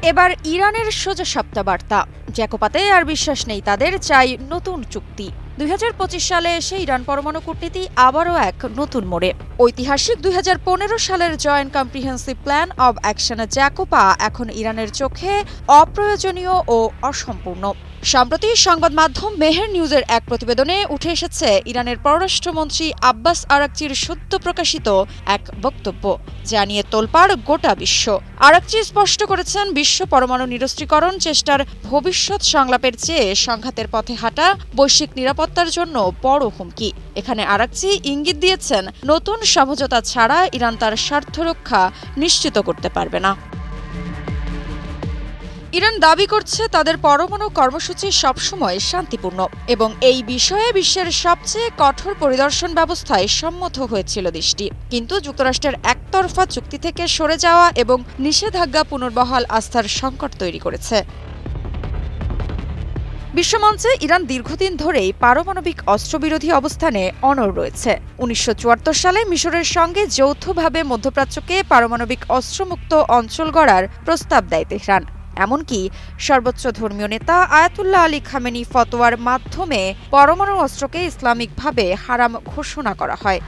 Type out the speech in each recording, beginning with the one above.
এবার ইরানের সোজা সাপটা বার্তা, জ্যাকোপাতে আর বিশ্বাস নেই তাদের, চাই নতুন চুক্তি। 2025 সালে এসে ইরান পরমাণু কূটনীতি আবারও এক নতুন মোড়ে। ঐতিহাসিক 2015 সালের জয়েন্ট কম্প্রিহেন্সিভ প্ল্যান অব অ্যাকশনে জ্যাকোপা এখন ইরানের চোখে অপ্রয়োজনীয় ও অসম্পূর্ণ। সম্প্রতি সংবাদ মাধ্যম মেহের নিউজের এক প্রতিবেদনে উঠে এসেছে ইরানের পররাষ্ট্রমন্ত্রী আব্বাস আরাকচির সদ্য প্রকাশিত এক বক্তব্য, যা নিয়ে তোলপাড় গোটা বিশ্ব। আরাকচি স্পষ্ট করেছেন, বিশ্ব পরমাণু নিরস্ত্রীকরণ চেষ্টার ভবিষ্যৎ সংলাপের চেয়ে সংঘাতের পথে হাঁটা বৈশ্বিক নিরাপত্তার জন্য বড় হুমকি। এখানে আরাকচি ইঙ্গিত দিয়েছেন, নতুন সমঝোতা ছাড়া ইরান তার স্বার্থ রক্ষা নিশ্চিত করতে পারবে না। ইরান দাবি করছে তাদের পরমাণু কর্মসূচি সবসময় শান্তিপূর্ণ এবং এই বিষয়ে বিশ্বের সবচেয়ে কঠোর পরিদর্শন ব্যবস্থায় সম্মত হয়েছিল দেশটি। কিন্তু যুক্তরাষ্ট্রের একতরফা চুক্তি থেকে সরে যাওয়া এবং নিষেধাজ্ঞা পুনর্বহাল আস্থার সংকট তৈরি করেছে। বিশ্বমঞ্চে ইরান দীর্ঘদিন ধরেই পারমাণবিক অস্ত্রবিরোধী অবস্থানে অনড় রয়েছে। 1974 সালে মিশরের সঙ্গে যৌথভাবে মধ্যপ্রাচ্যকে পারমাণবিক অস্ত্রমুক্ত অঞ্চল গড়ার প্রস্তাব দেয় তেহরান। এমনকি সর্বোচ্চ ধর্মীয় নেতা আয়াতুল্লাহ আলী খামেনি ফতোয়ার মাধ্যমে পরমাণু অস্ত্রকে ইসলামিকভাবে হারাম ঘোষণা করা হয়।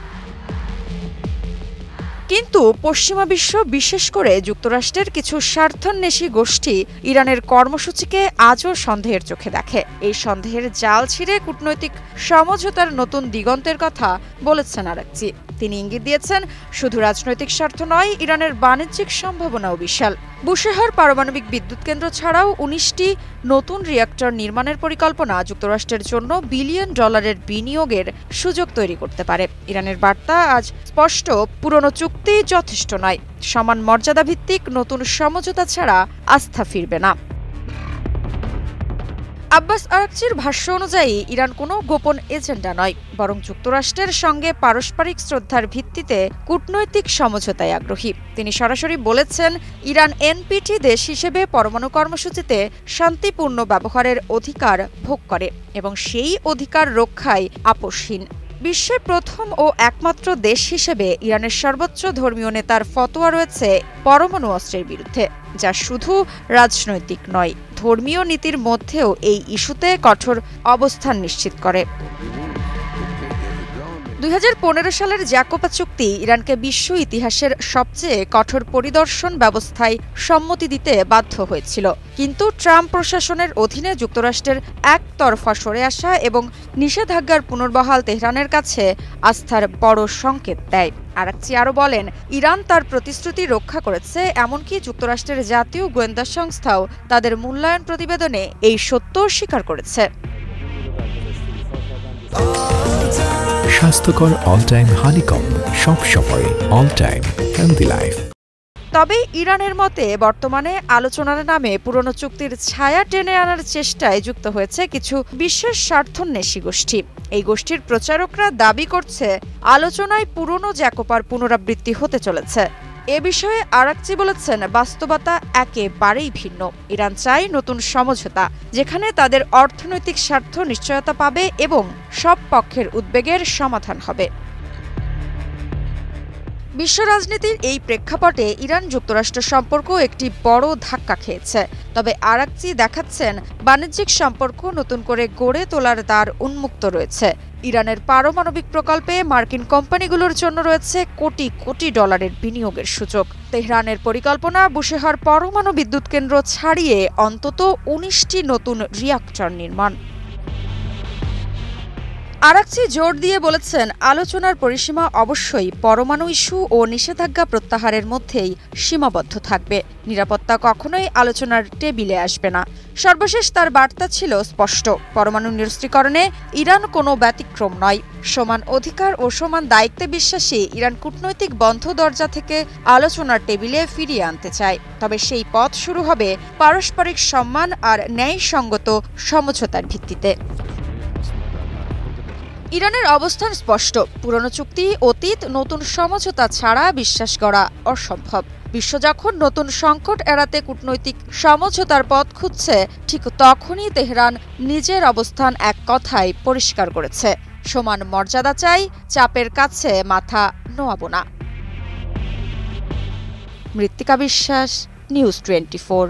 কিন্তু পশ্চিমা বিশ্ব, বিশেষ করে যুক্তরাষ্ট্রের কিছু স্বার্থান্বেষী গোষ্ঠী ইরানের কর্মসূচিকে আজও সন্দেহের চোখে দেখে। এই সন্দেহের জাল ছিঁড়ে কূটনৈতিক সমঝোতার নতুন দিগন্তের কথা বলেছেন আরাকচি। তিনি ইঙ্গিত দিয়েছেন, শুধু রাজনৈতিক স্বার্থ নয়, ইরানের বাণিজ্যিক সম্ভাবনাও বিশাল। বুশেহর পারমাণবিক বিদ্যুৎ কেন্দ্র ছাড়াও 19টি নতুন রিঅ্যাক্টর নির্মাণের পরিকল্পনা যুক্তরাষ্ট্রের জন্য বিলিয়ন ডলারের বিনিয়োগের সুযোগ তৈরি করতে পারে। ইরানের বার্তা আজ স্পষ্ট, পুরনো চুক্তি যথেষ্ট নয়, সমান মর্যাদা ভিত্তিক নতুন সমঝোতা ছাড়া আস্থা ফিরবে না। আব্বাস আরাকচির ভাষ্য অনুযায়ী ইরান কোনো গোপন এজেন্ডা নয়, বরং যুক্তরাষ্ট্রের সঙ্গে পারস্পরিক শ্রদ্ধার ভিত্তিতে কূটনৈতিক সমঝোতায় আগ্রহী। তিনি সরাসরি বলেছেন, ইরান এনপিটি দেশ হিসেবে পরমাণু কর্মসূচিতে শান্তিপূর্ণ ব্যবহারের অধিকার ভোগ করে এবং সেই অধিকার রক্ষায় আপোষহীন। বিশ্বের প্রথম ও একমাত্র দেশ হিসেবে ইরানের সর্বোচ্চ ধর্মীয় নেতার ফতোয়া রয়েছে পরমাণু অস্ত্রের বিরুদ্ধে, যা শুধু রাজনৈতিক নয়, ধর্মীয় নীতির মধ্যেও এই ইস্যুতে কঠোর অবস্থান নিশ্চিত করে। 2015 সালের জ্যাকোপা চুক্তি ইরানকে বিশ্ব ইতিহাসের সবচেয়ে কঠোর পরিদর্শন ব্যবস্থায় সম্মতি দিতে বাধ্য হয়েছিল। কিন্তু ট্রাম্প প্রশাসনের অধীনে যুক্তরাষ্ট্রের একতরফা সরে আসা এবং নিষেধাজ্ঞার পুনর্বহাল তেহরানের কাছে আস্থার বড় সংকেত দেয়। আরাকচি আরও বলেন, ইরান তার প্রতিশ্রুতি রক্ষা করেছে, এমনকি যুক্তরাষ্ট্রের জাতীয় গোয়েন্দা সংস্থাও তাদের মূল্যায়ন প্রতিবেদনে এই সত্য স্বীকার করেছে। স্বাস্থ্যকর অল টাইম হানিকম, সব সময় অল টাইম হেলদি লাইফ। তবে ইরানের মতে বর্তমানে আলোচনার নামে পুরনো চুক্তির ছায়া টেনে আনার চেষ্টায় যুক্ত হয়েছে কিছু বিশেষ স্বার্থান্বেষী গোষ্ঠী। এই গোষ্ঠীর প্রচারকরা দাবি করছে, আলোচনায় পুরনো জ্যাকোপার পুনরাবৃত্তি হতে চলেছে। এ বিষয়ে আরাকচি বলেছেন, বাস্তবতা একেবারেই ভিন্ন। ইরান চায় নতুন সমঝোতা, যেখানে তাদের অর্থনৈতিক স্বার্থ নিশ্চয়তা পাবে এবং সব পক্ষের উদ্বেগের সমাধান হবে। বিশ্ব রাজনীতির এই প্রেক্ষাপটে ইরান যুক্তরাষ্ট্র সম্পর্ক একটি বড় ধাক্কা খেয়েছে। তবে আরাকচি দেখাচ্ছেন, বাণিজ্যিক সম্পর্ক নতুন করে গড়ে তোলার দ্বার উন্মুক্ত রয়েছে। ইরানের পারমাণবিক প্রকল্পে মার্কিন কোম্পানিগুলোর জন্য রয়েছে কোটি কোটি ডলারের বিনিয়োগের সুযোগ। তেহরানের পরিকল্পনা, বুশেহর পরমাণু বিদ্যুৎ কেন্দ্র ছাড়িয়ে অন্তত 19টি নতুন রিঅ্যাক্টর নির্মাণ। আরাকচি জোর দিয়ে বলেছেন, আলোচনার পরিসীমা অবশ্যই পরমাণু ইস্যু ও নিষেধাজ্ঞা প্রত্যাহারের মধ্যেই সীমাবদ্ধ থাকবে। নিরাপত্তা কখনোই আলোচনার টেবিলে আসবে না। সর্বশেষ তার বার্তা ছিল স্পষ্ট, পরমাণু নিরস্ত্রীকরণে ইরান কোনো ব্যতিক্রম নয়। সমান অধিকার ও সমান দায়িত্বে বিশ্বাসী ইরান কূটনৈতিক বন্ধ দরজা থেকে আলোচনার টেবিলে ফিরিয়ে আনতে চায়। তবে সেই পথ শুরু হবে পারস্পরিক সম্মান আর ন্যায়সঙ্গত সমঝোতার ভিত্তিতে। ইরানের অবস্থান স্পষ্ট, পুরনো চুক্তি অতীত, নতুন সমঝোতা ছাড়া বিশ্বাস গড়া অসম্ভব। বিশ্ব যখন নতুন সংকট এড়াতে কূটনৈতিক সমঝোতার পথ খুঁজছে, ঠিক তখনই তেহরান নিজের অবস্থান এক কথায় পরিষ্কার করেছে, সমান মর্যাদা চাই, চাপের কাছে মাথা নোয়াবো না। মৃত্তিকা বিশ্বাস, নিউজ 24।